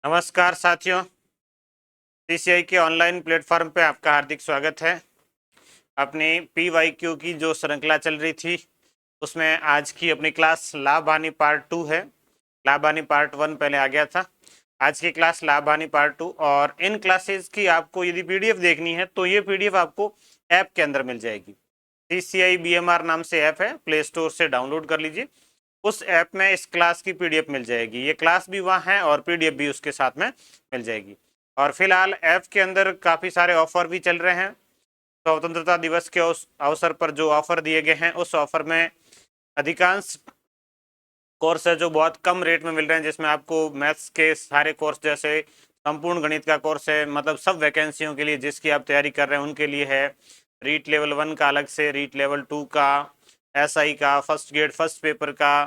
नमस्कार साथियों, सीसीआई के ऑनलाइन प्लेटफॉर्म पे आपका हार्दिक स्वागत है। अपनी पीवाईक्यू की जो श्रृंखला चल रही थी उसमें आज की अपनी क्लास लाभ हानि पार्ट 2 है। लाभ हानि पार्ट 1 पहले आ गया था। आज की क्लास लाभ हानि पार्ट 2। और इन क्लासेस की आपको यदि पीडीएफ देखनी है तो ये पीडीएफ आपको ऐप के अंदर मिल जाएगी। सीसीआई बीएमआर नाम से ऐप है, प्ले स्टोर से डाउनलोड कर लीजिए। उस ऐप में इस क्लास की पीडीएफ मिल जाएगी। ये क्लास भी वहाँ है और पीडीएफ भी उसके साथ में मिल जाएगी। और फिलहाल ऐप के अंदर काफ़ी सारे ऑफर भी चल रहे हैं। स्वतंत्रता दिवस के उस अवसर पर जो ऑफर दिए गए हैं उस ऑफर में अधिकांश कोर्स है जो बहुत कम रेट में मिल रहे हैं, जिसमें आपको मैथ्स के सारे कोर्स जैसे संपूर्ण गणित का कोर्स है, मतलब सब वैकेंसियों के लिए जिसकी आप तैयारी कर रहे हैं उनके लिए है। रीट लेवल 1 का अलग से, रीट लेवल 2 का, एसआई का, फर्स्ट ग्रेड फर्स्ट पेपर का,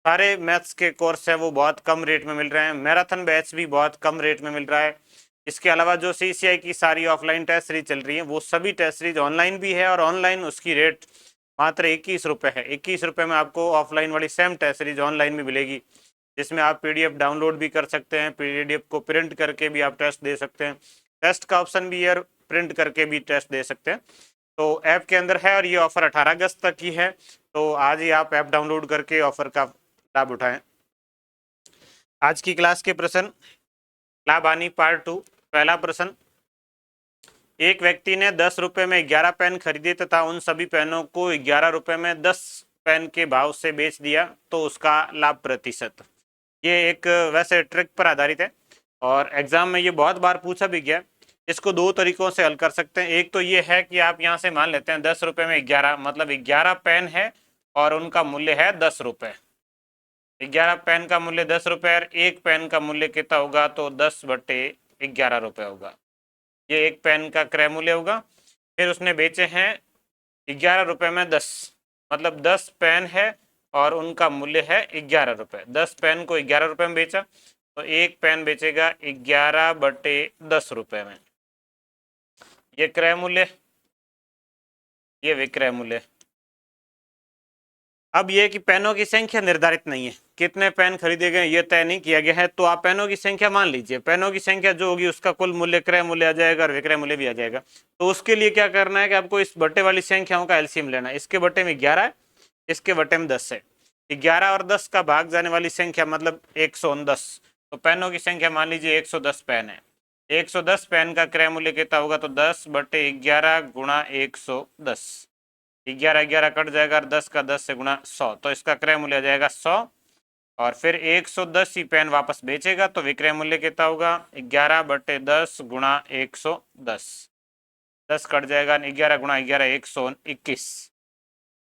सारे मैथ्स के कोर्स है वो बहुत कम रेट में मिल रहे हैं। मैराथन बैच भी बहुत कम रेट में मिल रहा है। इसके अलावा जो सीसीआई की सारी ऑफलाइन टेस्ट सीरीज चल रही है वो सभी टेस्ट सीरीज ऑनलाइन भी है, और ऑनलाइन उसकी रेट मात्र 21 रुपये है। 21 रुपये में आपको ऑफलाइन वाली सेम टेस्ट सीरीज ऑनलाइन भी मिलेगी, जिसमें आप पीडीएफ डाउनलोड भी कर सकते हैं, पीडीएफ को प्रिंट करके भी आप टेस्ट दे सकते हैं। टेस्ट का ऑप्शन भी है, प्रिंट करके भी टेस्ट दे सकते हैं। तो ऐप के अंदर है और ये ऑफर 18 अगस्त तक की है। तो आज ही आप ऐप डाउनलोड करके ऑफर का लाभ उठाएं। आज की क्लास के प्रश्न, लाभ हानि पार्ट 2। पहला प्रश्न, एक व्यक्ति ने 10 रुपये में 11 पेन खरीदे तथा उन सभी पेनों को 11 रुपये में 10 पेन के भाव से बेच दिया, तो उसका लाभ प्रतिशत। ये एक वैसे ट्रिक पर आधारित है और एग्जाम में ये बहुत बार पूछा भी गया। इसको दो तरीकों से हल कर सकते हैं। एक तो ये है कि आप यहाँ से मान लेते हैं 10 रुपये में 11, मतलब 11 पेन है और उनका मूल्य है 10 रुपये। 11 पेन का मूल्य 10 रुपये और एक पेन का मूल्य कितना होगा, तो 10/11 रुपये होगा। ये एक पेन का क्रय मूल्य होगा। फिर उसने बेचे हैं 11 रुपये में 10, मतलब 10 पेन है और उनका मूल्य है 11 रुपये। 10 पेन को 11 रुपये में बेचा तो एक पेन बेचेगा 11/10 रुपये में। ये क्रय मूल्य, ये विक्रय मूल्य। अब ये कि पेनों की संख्या निर्धारित नहीं है, कितने पेन खरीदे गए ये तय नहीं किया गया है, तो आप पेनों की संख्या मान लीजिए। पेनों की संख्या जो होगी उसका कुल मूल्य क्रय मूल्य आ जाएगा और विक्रय मूल्य भी आ जाएगा। तो उसके लिए क्या करना है कि आपको इस बट्टे वाली संख्याओं का एलसीएम लेना है। इसके बट्टे में 11 है, इसके बट्टे में 10 है। 11 और 10 का भाग जाने वाली संख्या मतलब 110। तो पेनों की संख्या मान लीजिए 110 पेन है। 110 पेन का क्रय मूल्य कितना होगा, तो 10/11 गुणा 110। 11 कट जाएगा और 10 का 10 से गुणा 100, तो इसका क्रय मूल्य आ जाएगा 100। और फिर 110 ही पेन वापस बेचेगा तो विक्रय मूल्य कितना होगा, 11/10 गुणा 110। 10 कट जाएगा, 11 गुणा 11 121,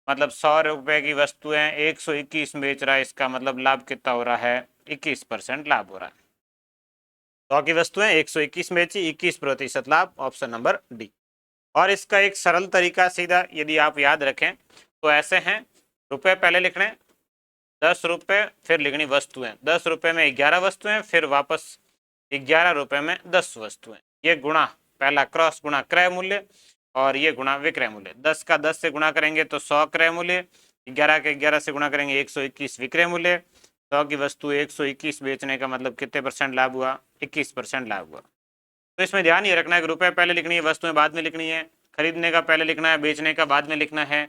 मतलब 100 रुपये की वस्तुएं 121 बेच रहा है। इसका मतलब लाभ कितना हो रहा है, 21% लाभ हो रहा है। 100 की वस्तुएं 121 बेची, 21% लाभ, ऑप्शन नंबर डी। और इसका एक सरल तरीका सीधा यदि आप याद रखें तो ऐसे हैं, रुपए पहले लिखने 10 रुपये, फिर लिखनी वस्तुएं। 10 रुपये में 11 वस्तुएं, फिर वापस 11 रुपये में 10 वस्तुएं। ये गुणा, पहला क्रॉस गुणा क्रय मूल्य और ये गुणा विक्रय मूल्य। 10 का 10 से गुणा करेंगे तो 100 क्रय मूल्य, 11 के 11 से गुणा करेंगे 121 विक्रय मूल्य। 100 की वस्तु 121 बेचने का मतलब कितने परसेंट लाभ हुआ, 21% लाभ हुआ। तो इसमें ध्यान ये रखना है कि रुपए पहले लिखनी है, वस्तुएं बाद में लिखनी है। खरीदने का पहले लिखना है, बेचने का बाद में लिखना है।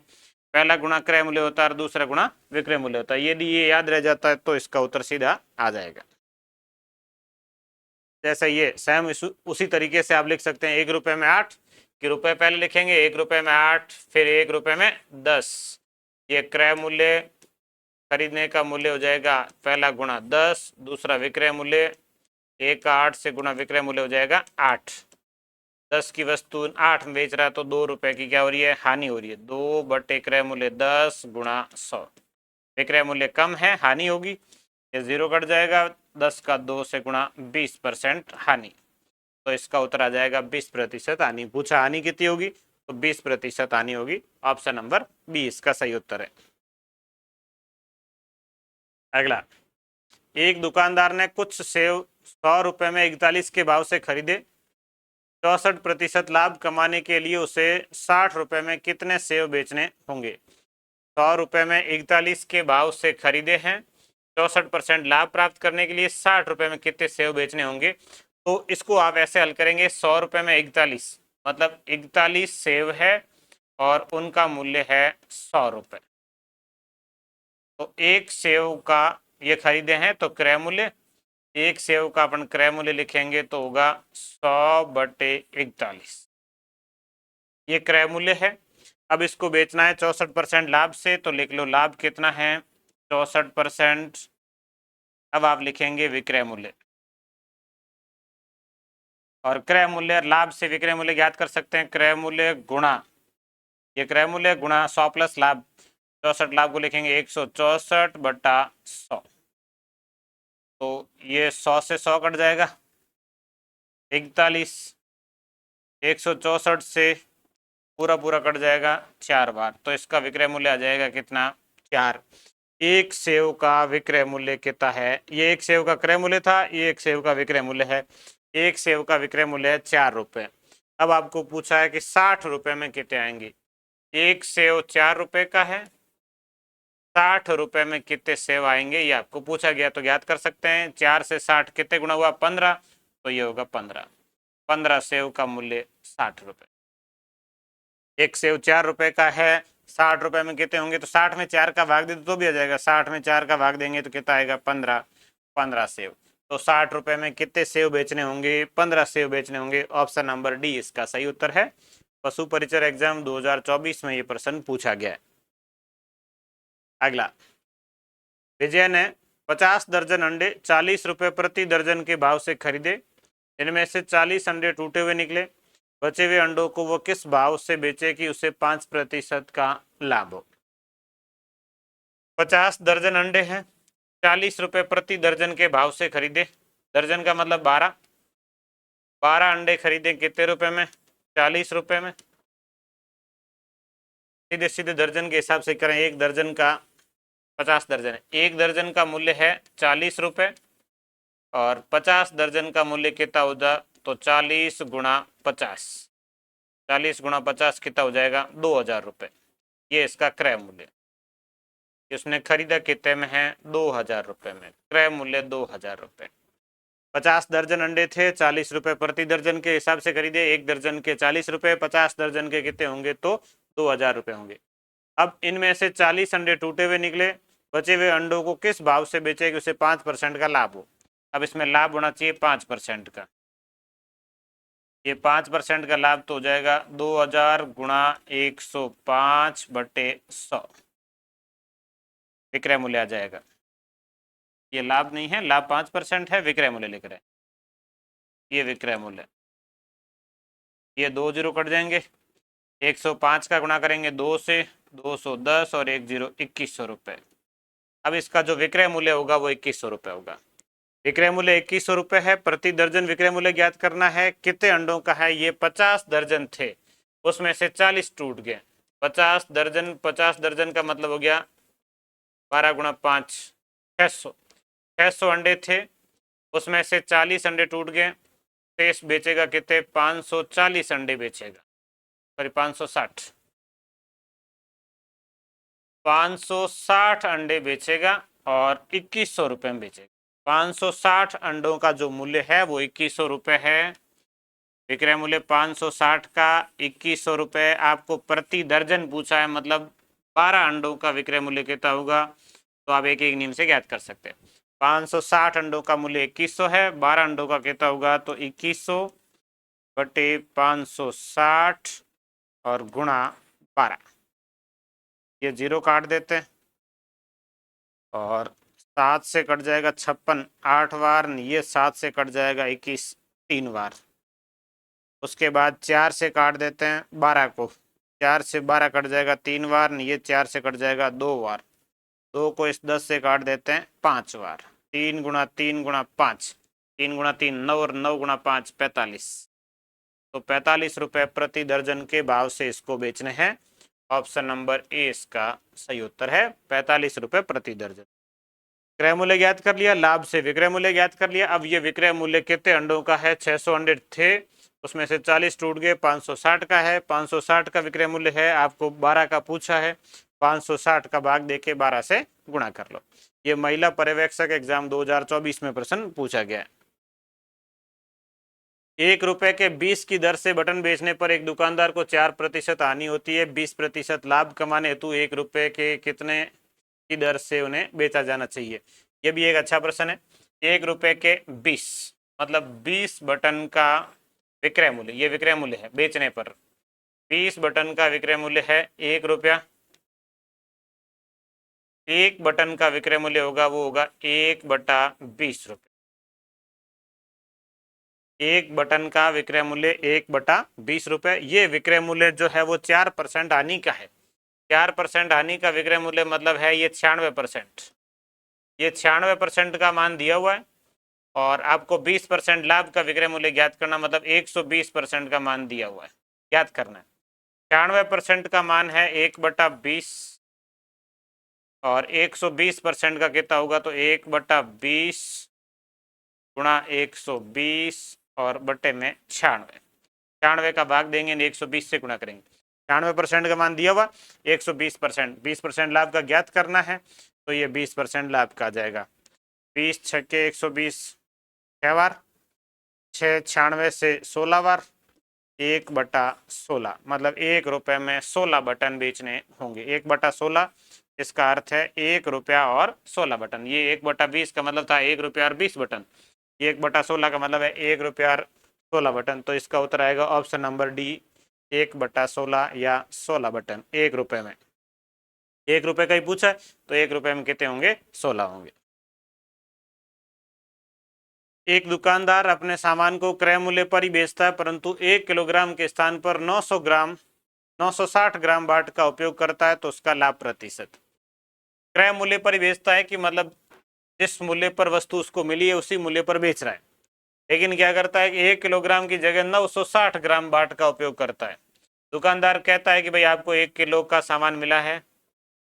पहला गुणा क्रय मूल्य होता है और दूसरा गुणा विक्रय मूल्य होता है। यदि ये याद रह जाता है तो इसका उत्तर सीधा आ जाएगा। जैसे ये सेम उसी तरीके से आप लिख सकते हैं 1 रुपये में 8, कि रुपए पहले लिखेंगे 1 रुपये में 8, फिर 1 रुपये में 10। ये क्रय मूल्य, खरीदने का मूल्य हो जाएगा पहला गुणा 10, दूसरा विक्रय मूल्य 1 का 8 से गुणा विक्रय मूल्य हो जाएगा 8। 10 की वस्तु 8 में बेच रहा है तो 2 रुपए की क्या हो रही है, हानि हो रही है। 2 क्रय मूल्य 10 गुणा 100, विक्रय मूल्य कम है, हानि होगी। ये 0 कट जाएगा, 10 का 2 से गुणा 20% हानि, तो इसका उत्तर आ जाएगा 20% हानि। पूछा हानि कितनी होगी, तो 20% हानि होगी। ऑप्शन नंबर बी इसका सही उत्तर है। अगला, एक दुकानदार ने कुछ सेव 100 रुपये में 41 के भाव से खरीदे। 64% लाभ कमाने के लिए उसे 60 रुपये में कितने सेव बेचने होंगे। 100 रुपये में 41 के भाव से खरीदे हैं 64% लाभ प्राप्त करने के लिए 60 रुपए में कितने सेव बेचने होंगे। तो इसको आप ऐसे हल करेंगे, 100 रुपए में 41, मतलब 41 सेव है और उनका मूल्य है 100 रुपए। तो एक सेव का ये खरीदे हैं तो क्रय मूल्य, एक सेव का अपन क्रय मूल्य लिखेंगे तो होगा 100/41, ये क्रय मूल्य है। अब इसको बेचना है 64% लाभ से, तो लिख लो लाभ कितना है 64%। अब आप लिखेंगे विक्रय मूल्य, और क्रय मूल्य लाभ से विक्रय मूल्य ज्ञात कर सकते हैं, क्रय मूल्य गुणा, ये क्रय मूल्य गुणा 100 प्लस लाभ, 64 लाभ को लिखेंगे 164/100। तो ये 100 से 100 कट जाएगा, 41, 164 से पूरा पूरा कट जाएगा 4 बार, तो इसका विक्रय मूल्य आ जाएगा कितना 4। एक सेव का विक्रय मूल्य कितना है, ये एक सेव का क्रय मूल्य था, ये एक सेव का विक्रय मूल्य है, एक सेव का विक्रय मूल्य है 4 रुपए। अब आपको पूछा है कि 60 रुपए में कितने आएंगे, एक सेव 4 रुपए का है, 60 रुपए में कितने सेव आएंगे ये आपको पूछा गया, तो ज्ञात कर सकते हैं। 4 से 60 कितने गुना हुआ 15, तो ये होगा 15 सेव का मूल्य 60 रुपए। एक सेव 4 रुपए का है, 60 रुपए में कितने होंगे, तो 60 में 4 का भाग दे तो भी आ जाएगा, 60 में 4 का भाग देंगे तो कितना आएगा 15 सेव। तो 60 रुपए में कितने सेव बेचने होंगे, 15 सेव बेचने होंगे। ऑप्शन नंबर डी इसका सही उत्तर है। पशु परिचर एग्जाम 2024 में ये प्रश्न पूछा गया है। अगला, विजय ने 50 दर्जन अंडे 40 रुपए प्रति दर्जन के भाव से खरीदे, इनमें से 40 अंडे टूटे हुए निकले, बचे हुए अंडों को वो किस भाव से बेचे कि उसे 5% का लाभ हो। 50 दर्जन अंडे हैं, 40 रुपए प्रति दर्जन के भाव से खरीदे, दर्जन का मतलब 12 अंडे खरीदे कितने रुपए में 40 रुपए में। सीधे सीधे दर्जन के हिसाब से करें, एक दर्जन का 50 दर्जन है, एक दर्जन का मूल्य है 40 रुपए और 50 दर्जन का मूल्य कितना होगा, तो 40 गुणा 50, 40 गुणा 50 कितना हो जाएगा 2000 रुपये। ये इसका क्रय मूल्य, इसने खरीदा कितने में है 2000 रुपये में, क्रय मूल्य 2000 रुपये। 50 दर्जन अंडे थे, 40 रुपये प्रति दर्जन के हिसाब से खरीदे, एक दर्जन के 40 रुपये, 50 दर्जन के कितने होंगे तो 2000 रुपये होंगे। अब इनमें से 40 अंडे टूटे हुए निकले, बचे हुए अंडों को किस भाव से बेचे कि उसे 5% का लाभ हो। अब इसमें लाभ होना चाहिए 5% का, ये 5% का लाभ तो हो जाएगा 2000 गुणा 105/100, विक्रय मूल्य आ जाएगा। ये लाभ नहीं है, लाभ 5% है, विक्रय मूल्य लिख रहे हैं, ये विक्रय मूल्य, ये 2 जीरो कट जाएंगे, 105 का गुणा करेंगे 2 से, 210 और 1 जीरो 2100 रुपये। अब इसका जो विक्रय मूल्य होगा वो 2100 रुपये होगा। विक्रय मूल्य 2100 रुपये है, प्रति दर्जन विक्रय मूल्य ज्ञात करना है। कितने अंडों का है, ये 50 दर्जन थे, उसमें से 40 टूट गए, 50 दर्जन, 50 दर्जन का मतलब हो गया 12 गुणा 5 600 अंडे थे, उसमें से 40 अंडे टूट गए, शेष बेचेगा कितने 540 अंडे बेचेगा, सॉरी 560 अंडे बेचेगा और 2100 रुपये में बेचेगा। 560 अंडों का जो मूल्य है वो 2100 रुपये है, विक्रय मूल्य 560 का 2100 रुपये। आपको प्रति दर्जन पूछा है, मतलब 12 अंडों का विक्रय मूल्य कितना होगा, तो आप एक एक नियम से ज्ञात कर सकते हैं। 560 अंडों का मूल्य 2100 है, 12 अंडों का कितना होगा, तो 2100/560 और गुणा 12, ये जीरो काट देते हैं और 7 से कट जाएगा 56 8 बार, ये 7 से कट जाएगा 21 3 बार। उसके बाद 4 से काट देते हैं 12 को, 4 से 12 कट जाएगा 3 बार, ये 4 से कट जाएगा 2 बार, 2 को इस 10 से काट देते हैं 5 बार, 3 गुणा 3 गुणा 5, 3 गुणा 3 9 और 9 गुणा 5 45, तो 45 रुपये प्रति दर्जन के भाव से इसको बेचने हैं। ऑप्शन नंबर ए इसका सही उत्तर है, 45 रुपये प्रति दर्जन। क्रय मूल्य ज्ञात कर लिया, लाभ से विक्रय मूल्य ज्ञात कर लिया। अब ये विक्रय मूल्य कितने अंडों का है, 600 अंडे थे, उसमें से 40 टूट गए, 560 का है, 560 का विक्रय मूल्य है, आपको 12 का पूछा है, 560 का भाग देके 12 से गुणा कर लो। ये महिला पर्यवेक्षक एग्जाम 2024 में प्रश्न पूछा गया है। 1 रुपए के 20 की दर से बटन बेचने पर एक दुकानदार को 4% हानि होती है। 20% लाभ कमाने हेतु 1 रुपए के कितने की दर से उन्हें बेचा जाना चाहिए? ये भी एक अच्छा प्रश्न है। 1 रुपए के 20 मतलब 20 बटन का विक्रय मूल्य, ये विक्रय मूल्य है बेचने पर। 20 बटन का विक्रय मूल्य है 1 रुपया। 1 बटन का विक्रय मूल्य होगा, वो होगा 1/20 रुपये। 1 बटन का विक्रय मूल्य 1/20 रुपये। ये विक्रय मूल्य जो है वो 4% हानि का है। 4% हानि का विक्रय मूल्य मतलब है ये 96%। ये 96% का मान दिया हुआ है और आपको 20% लाभ का विक्रय मूल्य ज्ञात करना, मतलब 120% का मान दिया हुआ है, ज्ञात करना है। 96% का मान है 1/20 और 120% का कितना होगा, तो 1/20 गुणा 120 और बटे में 96। 96 का भाग देंगे 120 से गुणा करेंगे। 96% का मान दिया हुआ 120%, 20% लाभ का ज्ञात करना है, तो ये 20% लाभ का आ जाएगा। 20 छक्के 120 6 बार, 6 96 से 16 बार, 1/16 मतलब 1 रुपये में 16 बटन बेचने होंगे। 1/16 इसका अर्थ है 1 रुपया और 16 बटन। ये 1/20 का मतलब था 1 रुपया और 20 बटन। 1/16 का मतलब है 1 रुपया और 16 बटन। तो इसका उत्तर आएगा ऑप्शन नंबर डी, 1/16 या 16 बटन 1 रुपये में। 1 रुपये का ही पूछा है तो 1 रुपये में कितने होंगे, 16 होंगे। एक दुकानदार अपने सामान को क्रय मूल्य पर ही बेचता है, परंतु 1 किलोग्राम के स्थान पर 960 ग्राम बाट का उपयोग करता है, तो उसका लाभ प्रतिशत। क्रय मूल्य पर ही बेचता है कि मतलब जिस मूल्य पर वस्तु उसको मिली है उसी मूल्य पर बेच रहा है, लेकिन क्या करता है कि 1 किलोग्राम की जगह 960 ग्राम बाट का उपयोग करता है। दुकानदार कहता है कि भाई आपको 1 किलो का सामान मिला है,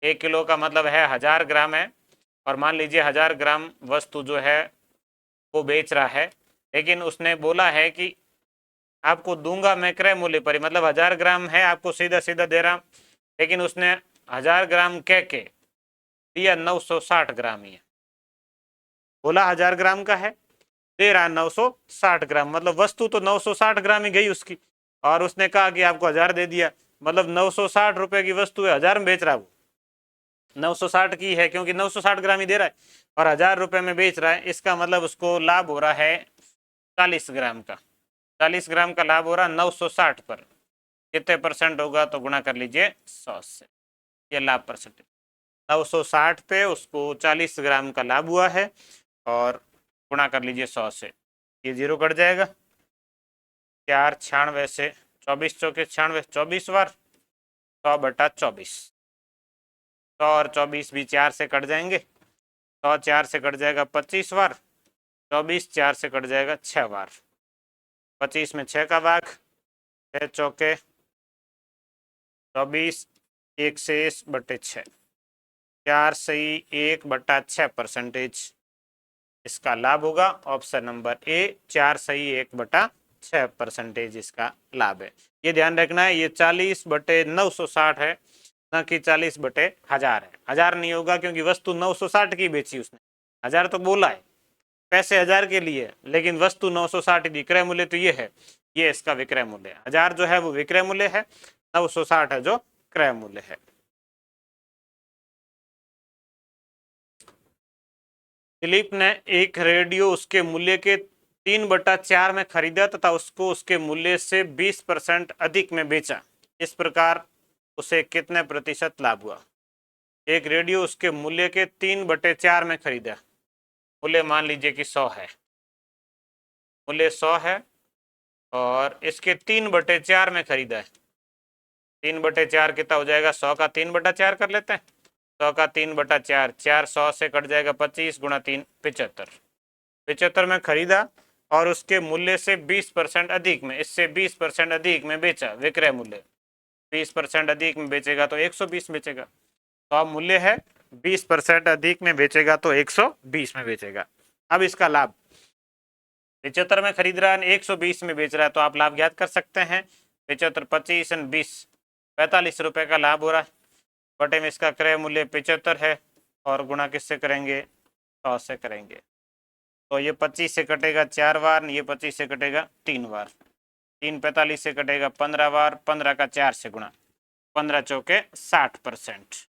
1 किलो का मतलब है 1000 ग्राम है, और मान लीजिए 1000 ग्राम वस्तु जो है वो बेच रहा है, लेकिन उसने बोला है कि आपको दूंगा मैं क्रय मूल्य पर ही, मतलब 1000 ग्राम है आपको सीधा सीधा दे रहा, लेकिन उसने 1000 ग्राम कह के दिया 960 ग्राम ही है। बोला 1000 ग्राम का है, दे रहा 960 ग्राम, मतलब वस्तु तो 960 ग्राम ही गई उसकी, और उसने कहा कि आपको 1000 दे दिया, मतलब 960 रुपए की वस्तु है 1000 में बेच रहा है। वो 960 की है क्योंकि 960 ग्राम ही दे रहा है और 1000 रुपए में बेच रहा है। इसका मतलब उसको लाभ हो रहा है 40 ग्राम का। 40 ग्राम का लाभ हो रहा है 960 पर। कितने परसेंट होगा, तो गुणा कर लीजिए 100 से, ये लाभ परसेंटेज। 960 पे उसको 40 ग्राम का लाभ हुआ है और गुणा कर लीजिए 100 से, ये 0 कट जाएगा। 4 96 से 24 चौके 96, 24 बार 100/24। 100 और 24 भी 4 से कट जाएंगे, 100 4 से कट जाएगा 25 बार, 24 4 से कट जाएगा 6 बार। 25 में 6 का भाग, 6 चौके 24, 1/6, 4 सही 1/6% इसका लाभ होगा। ऑप्शन नंबर ए, 4 सही 1/6% इसका लाभ है। ये ध्यान रखना है, ये 40/960 है, न कि 40/1000 है। 1000 नहीं होगा क्योंकि वस्तु 960 की बेची उसने, 1000 तो बोला है, पैसे 1000 के लिए, लेकिन वस्तु 960 दी। क्रय मूल्य तो ये है, ये इसका विक्रय मूल्य है। 1000 जो है वो विक्रय मूल्य है, 960 है जो क्रय मूल्य है। दिलीप ने एक रेडियो उसके मूल्य के 3/4 में खरीदा तथा उसको उसके मूल्य से 20% अधिक में बेचा। इस प्रकार उसे कितने प्रतिशत लाभ हुआ? एक रेडियो उसके मूल्य के 3/4 में खरीदा, मूल्य मान लीजिए कि 100 है, मूल्य 100 है और इसके 3/4 में खरीदा है। 3/4 कितना हो जाएगा, 100 का 3/4 कर लेते हैं। 100 का 3/4, 4 100 से कट जाएगा 25 गुणा 3 75। 75 में खरीदा और उसके मूल्य से 20% अधिक में, इससे 20% अधिक में बेचा, विक्रय मूल्य 20% अधिक में बेचेगा तो 120 बेचेगा। तो अब मूल्य है 20% अधिक में बेचेगा तो 120 में बेचेगा। अब इसका लाभ, 75 में खरीद रहा है, 120 में बेच रहा है, तो आप लाभ ज्ञात कर सकते हैं। 75 25 और 20 45 रुपए का लाभ हो रहा है, बटे में इसका क्रय मूल्य 75 है, और गुणा किससे करेंगे, 100 से करेंगे। तो ये 25 से कटेगा 4 बार, ये 25 से कटेगा 3 बार, 3 45 से कटेगा 15 बार, 15 का 4 से गुणा, 15 चौके 60%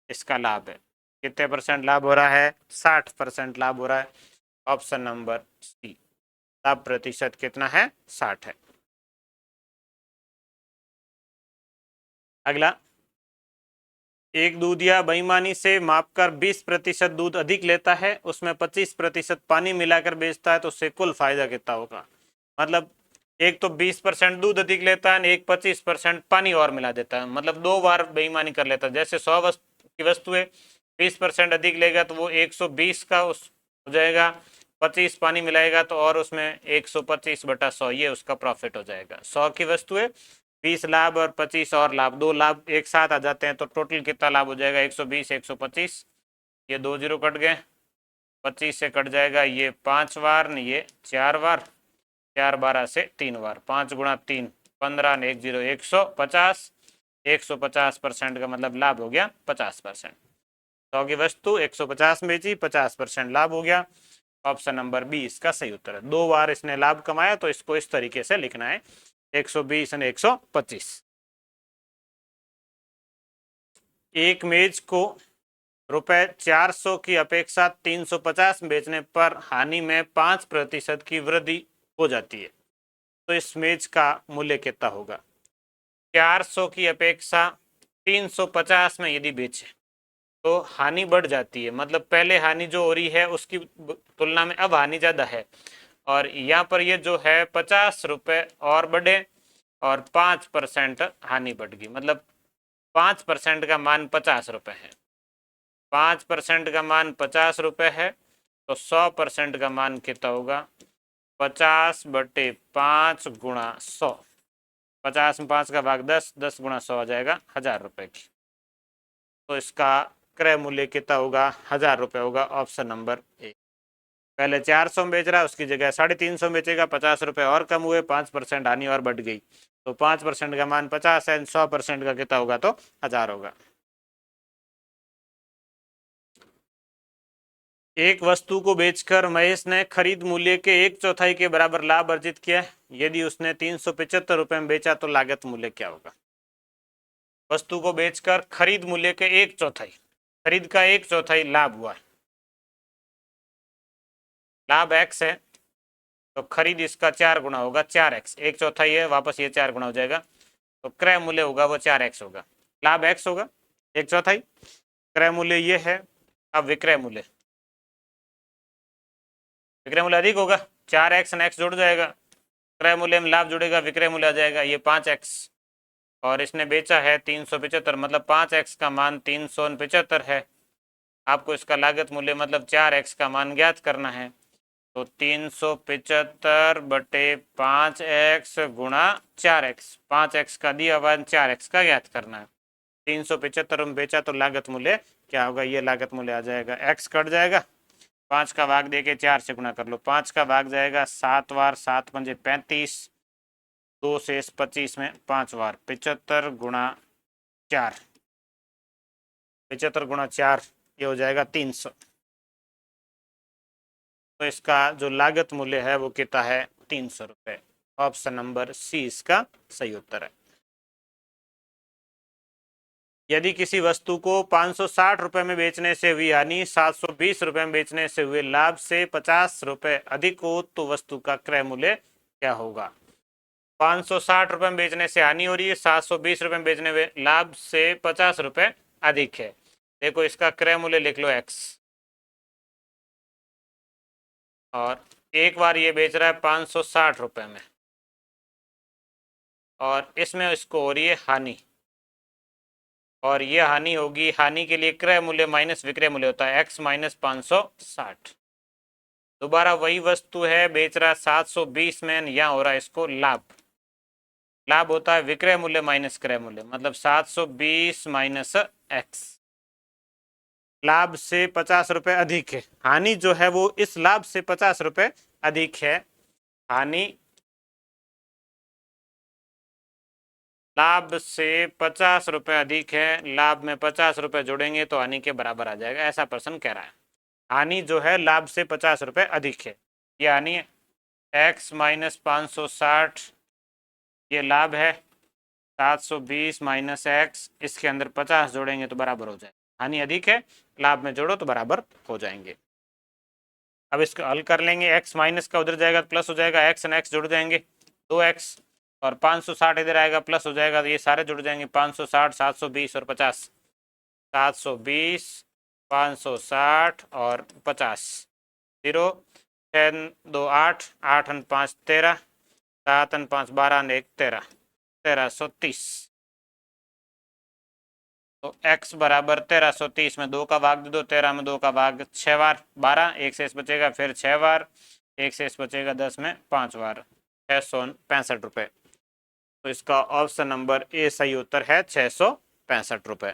इसका लाभ है। कितने परसेंट लाभ हो रहा है, 60% लाभ हो रहा है। ऑप्शन नंबर सी, लाभ प्रतिशत कितना है, 60 है। अगला, एक दूधिया बेईमानी से मापकर 20% दूध अधिक लेता है, उसमें 25% पानी मिलाकर बेचता है, तो उससे कुल फायदा कितना होगा। मतलब एक तो 20% दूध अधिक लेता है, एक 25% पानी और मिला देता है, मतलब 2 बार बेईमानी कर लेता है। जैसे 100 की वस्तु है, 20% अधिक लेगा तो वो 120 का उस हो जाएगा, 25 पानी मिलाएगा तो और उसमें 125/100 ये उसका प्रॉफिट हो जाएगा। 100 की वस्तु है, 20 लाभ और 25 और लाभ, 2 लाभ एक साथ आ जाते हैं, तो टोटल कितना लाभ हो जाएगा, 120 125, ये 2 जीरो कट गए, 25 से कट जाएगा ये 5 बार, ये 4 बार, 4 12 से 3 बार, 5 गुणा 3 15 ने 1 जीरो 150, 150% का मतलब लाभ हो गया 50%। 100 की वस्तु 150 में बेची, 50% लाभ हो गया। ऑप्शन नंबर बी इसका सही उत्तर है। 2 बार इसने लाभ कमाया, तो इसको इस तरीके से लिखना है, 120 और 125। एक मेज को रुपए 400 की अपेक्षा 350 बेचने पर हानि में 5% की वृद्धि हो जाती है, तो इस मेज का मूल्य कितना होगा। 400 की अपेक्षा 350 में यदि बेचे तो हानि बढ़ जाती है, मतलब पहले हानि जो हो रही है उसकी तुलना में अब हानि ज़्यादा है, और यहाँ पर ये जो है 50 रुपये और बढ़े और 5% हानि बढ़ गई, मतलब 5% का मान 50 रुपये है, 5% का मान 50 रुपये है, तो 100% का मान कितना होगा, 50/5 गुणा 100, 50 में 5 का भाग 10, 10 गुणा 100 आ जाएगा 1000 रुपये की, तो इसका क्रय मूल्य कितना होगा, 1000 रुपये होगा। Option number A. पहले 400 में बेच रहा है, उसकी जगह 350 में बेचेगा, 50 रुपये और कम हुए, 5% हानि और बढ़ गई, तो 5% का मान 50 है, 100% का कितना होगा, तो 1000 होगा। एक वस्तु को बेचकर महेश ने खरीद मूल्य के 1/4 के बराबर लाभ अर्जित किया, यदि उसने 375 रुपये में बेचा तो लागत मूल्य क्या होगा। वस्तु को बेचकर खरीद मूल्य के 1/4, खरीद का 1/4 लाभ हुआ, लाभ x है, तो खरीद इसका 4 गुना होगा, 4x, 1/4 है, वापस ये 4 गुना हो जाएगा, तो क्रय मूल्य होगा वो 4x होगा, लाभ x होगा 1/4, क्रय मूल्य ये है। अब विक्रय मूल्य, विक्रय मूल्य अधिक होगा, 4x और x जुड़ जाएगा, क्रय मूल्य में लाभ जुड़ेगा, विक्रय मूल्य आ जाएगा ये 5x, और इसने बेचा है 375, मतलब 5x का मान 375 है। आपको इसका लागत मूल्य मतलब 4x का मान ज्ञात करना है, तो 375/5x गुणा 4x, 5x का दिया हुआ 4x का ज्ञात करना है। 375 में बेचा तो लागत मूल्य क्या होगा, ये लागत मूल्य आ जाएगा, x कट जाएगा, 5 का भाग देके 4 से गुणा कर लो, 5 का भाग जाएगा 7 बार, 7 पंजे 35, 2 से 25 में 5 बार, 75 गुणा 4, 75 गुणा 4 ये हो जाएगा 300, तो इसका जो लागत मूल्य है वो कितना है, 300 रुपये। ऑप्शन नंबर सी इसका सही उत्तर है। यदि किसी वस्तु को 560 रुपये में बेचने से हुई हानि 720 रुपये में बेचने से हुए लाभ से 50 रुपये अधिक हो, तो वस्तु का क्रय मूल्य क्या होगा। 560 रुपये में बेचने से हानि हो रही है, 720 रुपये में बेचने में लाभ से 50 रुपये अधिक है, देखो इसका क्रय मूल्य लिख लो x, और एक बार ये बेच रहा है 560 रुपये में, और इसमें इसको हो रही है हानि, और ये हानि होगी, हानि के लिए क्रय मूल्य माइनस विक्रय मूल्य होता है x माइनस 560। दोबारा वही वस्तु है, बेच रहा 720 में, यहाँ हो रहा है इसको लाभ, लाभ होता है विक्रय मूल्य माइनस क्रय मूल्य, मतलब 720 माइनस x, लाभ से 50 रुपये अधिक है, हानि जो है वो इस लाभ से 50 रुपये अधिक है, हानि लाभ से 50 रुपये अधिक है, लाभ में 50 रुपये जोड़ेंगे तो हानि के बराबर आ जाएगा, ऐसा प्रश्न कह रहा है। हानि जो है लाभ से 50 रुपये अधिक है, ये हानि x माइनस 560, ये लाभ है 720 माइनस एक्स, इसके अंदर 50 जोड़ेंगे तो बराबर हो जाएगा। हानि अधिक है, लाभ में जोड़ो तो बराबर हो जाएंगे। अब इसको हल कर लेंगे, x माइनस का उधर जाएगा तो प्लस हो जाएगा, x और x जुड़ जाएंगे 2x, और 560 इधर आएगा प्लस हो जाएगा, तो ये सारे जुड़ जाएंगे 560, 720 और 50, 720, 560 और 50, 0 10 2 8, 8 और 5 13, 7 और 5 12 और 1 13, 1330। तो x बराबर 1330 में 2 का भाग दे दो, 13 में 2 का भाग 6 बार 12, 1 शेष बचेगा, फिर 6 बार 1 शेष बचेगा, 10 में 5 बार 665 रुपये। तो इसका ऑप्शन नंबर ए सही उत्तर है 665 रुपये।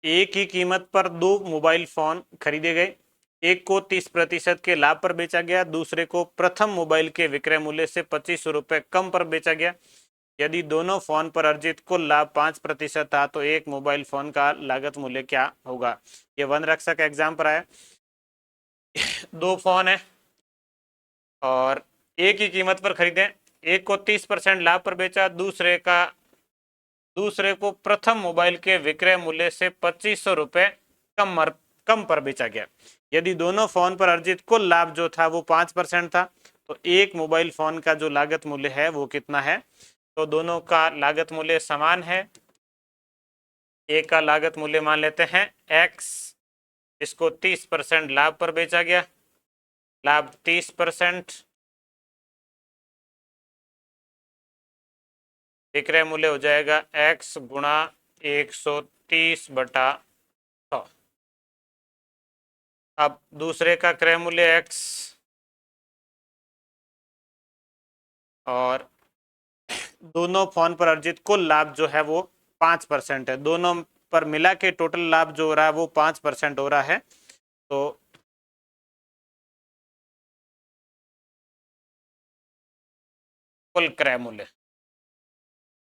एक ही कीमत पर दो मोबाइल फोन खरीदे गए, एक को 30% के लाभ पर बेचा गया, दूसरे को प्रथम मोबाइल के विक्रय मूल्य से 2500 रुपये कम पर बेचा गया। यदि दोनों फोन पर अर्जित कुल लाभ 5% था तो एक मोबाइल फोन का लागत मूल्य क्या होगा। ये वन रक्षक एग्जाम पर आया। दो फोन है और एक ही कीमत पर खरीदे, एक को 30% लाभ पर बेचा, दूसरे को प्रथम मोबाइल के विक्रय मूल्य से 2500 रुपये कम पर बेचा गया। यदि दोनों फोन पर अर्जित कुल लाभ जो था वो 5% था तो एक मोबाइल फोन का जो लागत मूल्य है वो कितना है। तो दोनों का लागत मूल्य समान है, एक का लागत मूल्य मान लेते हैं x, इसको 30% लाभ पर बेचा गया, लाभ 30%, विक्रय मूल्य हो जाएगा x गुणा 130/100। अब दूसरे का क्रय मूल्य x और दोनों फोन पर अर्जित कुल लाभ जो है वो 5% है, दोनों पर मिला के टोटल लाभ जो हो रहा है वो 5% हो रहा है। तो कुल क्रय मूल्य,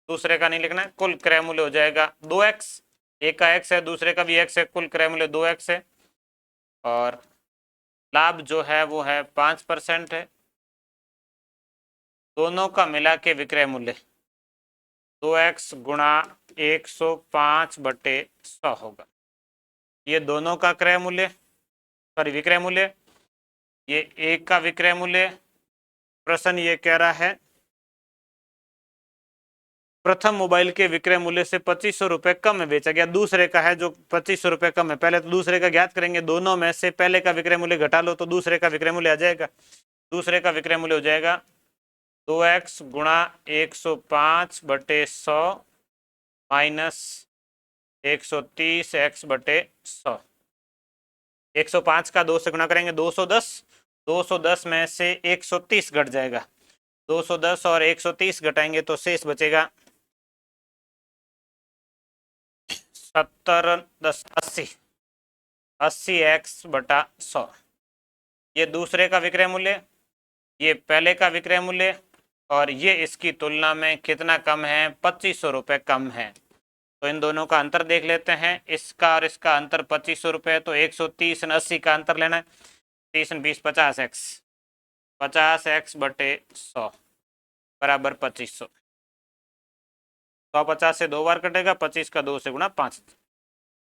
दूसरे का नहीं लिखना है, कुल क्रय मूल्य हो जाएगा 2x, एक का x है दूसरे का भी x है, कुल क्रय मूल्य 2x है, और लाभ जो है वो है 5% है, दोनों का मिला के विक्रय मूल्य 2x गुणा 105/100 होगा। ये दोनों का क्रय मूल्य, सॉरी विक्रय मूल्य, ये एक का विक्रय मूल्य। प्रश्न ये कह रहा है प्रथम मोबाइल के विक्रय मूल्य से 2500 रुपये कम में बेचा गया, दूसरे का है जो 2500 रुपये कम है। पहले तो दूसरे का ज्ञात करेंगे, दोनों में से पहले का विक्रय मूल्य घटा लो तो दूसरे का विक्रय मूल्य आ जाएगा। दूसरे का विक्रय मूल्य हो जाएगा 2x गुणा 105/100 माइनस 130x/100। 105 का 2 से गुणा करेंगे 210, 210 में से 130 घट जाएगा, 210 और 130 घटाएंगे तो शेष बचेगा 80x/100। ये दूसरे का विक्रय मूल्य, ये पहले का विक्रय मूल्य, और ये इसकी तुलना में कितना कम है, 2500 रुपये कम है। तो इन दोनों का अंतर देख लेते हैं, इसका और इसका अंतर 2500 रुपये, तो 130 और 80 का अंतर लेना है, 30 और 20 50x, 50x/100 बराबर 2500। 150 से 2 बार कटेगा, 25 का 2 से गुणा 5,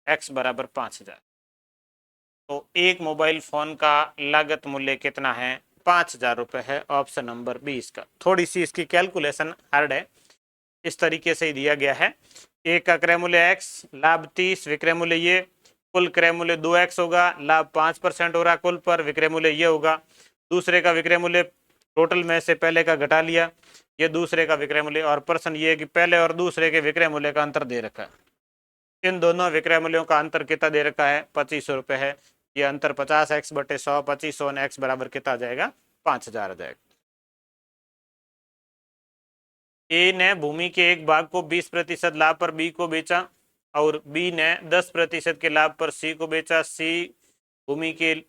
x बराबर 5000। तो एक मोबाइल फोन का लागत मूल्य कितना है, 5000 रुपये है, ऑप्शन नंबर 20 का। थोड़ी सी इसकी कैलकुलेशन हार्ड है, इस तरीके से ही दिया गया है। एक का क्रय मूल्य x, लाभ 30, विक्रय मूल्य ये, कुल क्रय मूल्य 2x होगा, लाभ 5% हो रहा कुल पर, विक्रय मूल्य ये होगा। दूसरे का विक्रय मूल्य टोटल में से पहले का घटा लिया, ये दूसरे का विक्रय मूल्य, और प्रश्न ये है कि पहले और दूसरे के विक्रय मूल्य का अंतर दे रखा है। इन दोनों विक्रय मूल्यों का अंतर कितना दे रखा है, 2500 रुपये है। ये अंतर 50x/100, 2500 और x बराबर कितना आ जाएगा, 5000 आ जाएगा। ए ने भूमि के एक भाग को 20% लाभ पर बी को बेचा, और बी ने 10% के लाभ पर सी को बेचा। सी भूमि के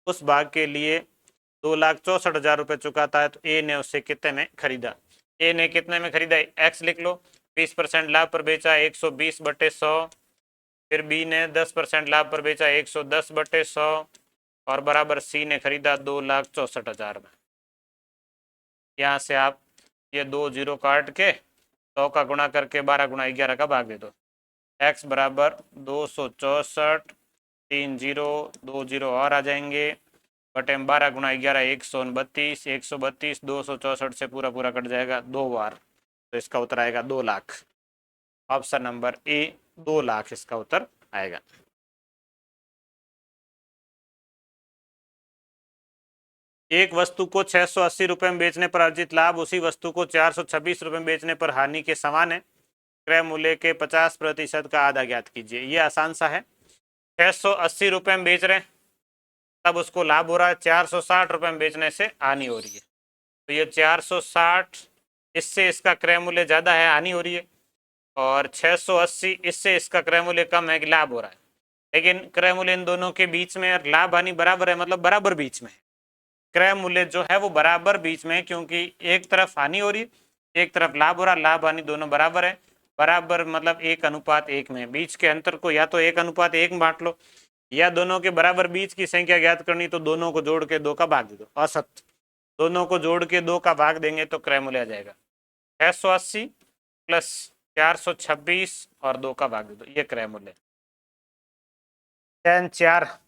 उस भाग के लिए 2,64,000 रुपये चुकाता है तो ए ने उसे कितने में खरीदा। ए ने कितने में खरीदा, एक्स लिख लो, 20% लाभ पर बेचा 120/100, फिर बी ने 10% लाभ पर बेचा 110/100 और बराबर सी ने खरीदा 2,64,000 में। यहाँ से आप ये 2 0 काट के 100 का गुणा करके 12 × 11 का भाग दे दो। x बराबर 264, 3 0 2 0 और आ जाएंगे, बटे में 12 × 11 132, 132 264 से पूरा पूरा कट जाएगा 2 बार, तो इसका उत्तर आएगा 2 lakh. Option number A 2 lakh इसका उत्तर आएगा। एक वस्तु को 680 रुपये में बेचने पर अर्जित लाभ उसी वस्तु को 426 रुपये में बेचने पर हानि के समान है। क्रय मूल्य के 50% का आधा ज्ञात कीजिए। ये आसान सा है। 680 रुपये में बेच रहे हैं, तब उसको लाभ हो रहा है, 460 रुपये में बेचने से हानि हो रही है। तो ये 460, इससे इसका क्रय मूल्य ज़्यादा है, हानि हो रही है, और 680 इससे इसका क्रय मूल्य कम है कि लाभ हो रहा है। लेकिन क्रय मूल्य इन दोनों के बीच में लाभ हानि बराबर है, मतलब बराबर बीच में है। क्रय मूल्य जो है वो बराबर बीच में है, क्योंकि एक तरफ हानि हो रही है, एक तरफ लाभ हो रहा है, लाभ हानि दोनों बराबर है। बराबर मतलब 1:1 में, बीच के अंतर को या तो 1:1 में बांट लो, या दोनों के बराबर बीच की संख्या ज्ञात करनी तो दोनों को जोड़ के 2 का भाग दे दो। औसत दोनों को जोड़ के 2 का भाग देंगे तो क्रय मूल्य आ जाएगा 680 प्लस 426 और 2 का भाग दे दो, ये क्रय मूल्य। 4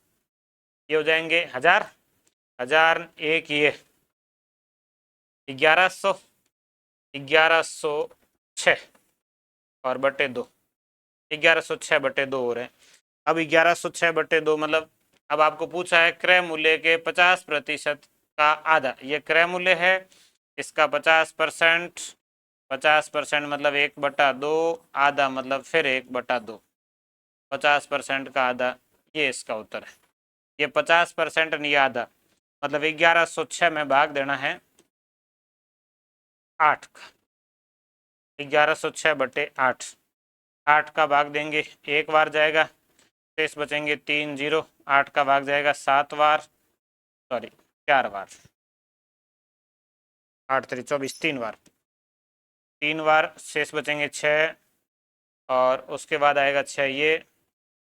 ये हो जाएंगे 1000, 1001 ये 1100, 1106 और बटे 2, 1106/2 हो रहे हैं। अब 1106/2 मतलब अब आपको पूछा है क्रय मूल्य के 50% का आधा, ये क्रय मूल्य है, इसका 50%, 50% मतलब 1/2, आधा मतलब फिर 1/2, 50% का आधा, ये इसका उत्तर है। ये 50% नहीं आधा, मतलब 1106 में भाग देना है 8 का, 1106/8, 8 का भाग देंगे 1 बार जाएगा, शेष बचेंगे 3 0, 8 का भाग जाएगा 7 बार, सॉरी 4 बार, 8 3 24, 3 बार, 3 बार, शेष बचेंगे 6 और उसके बाद आएगा 6 ये,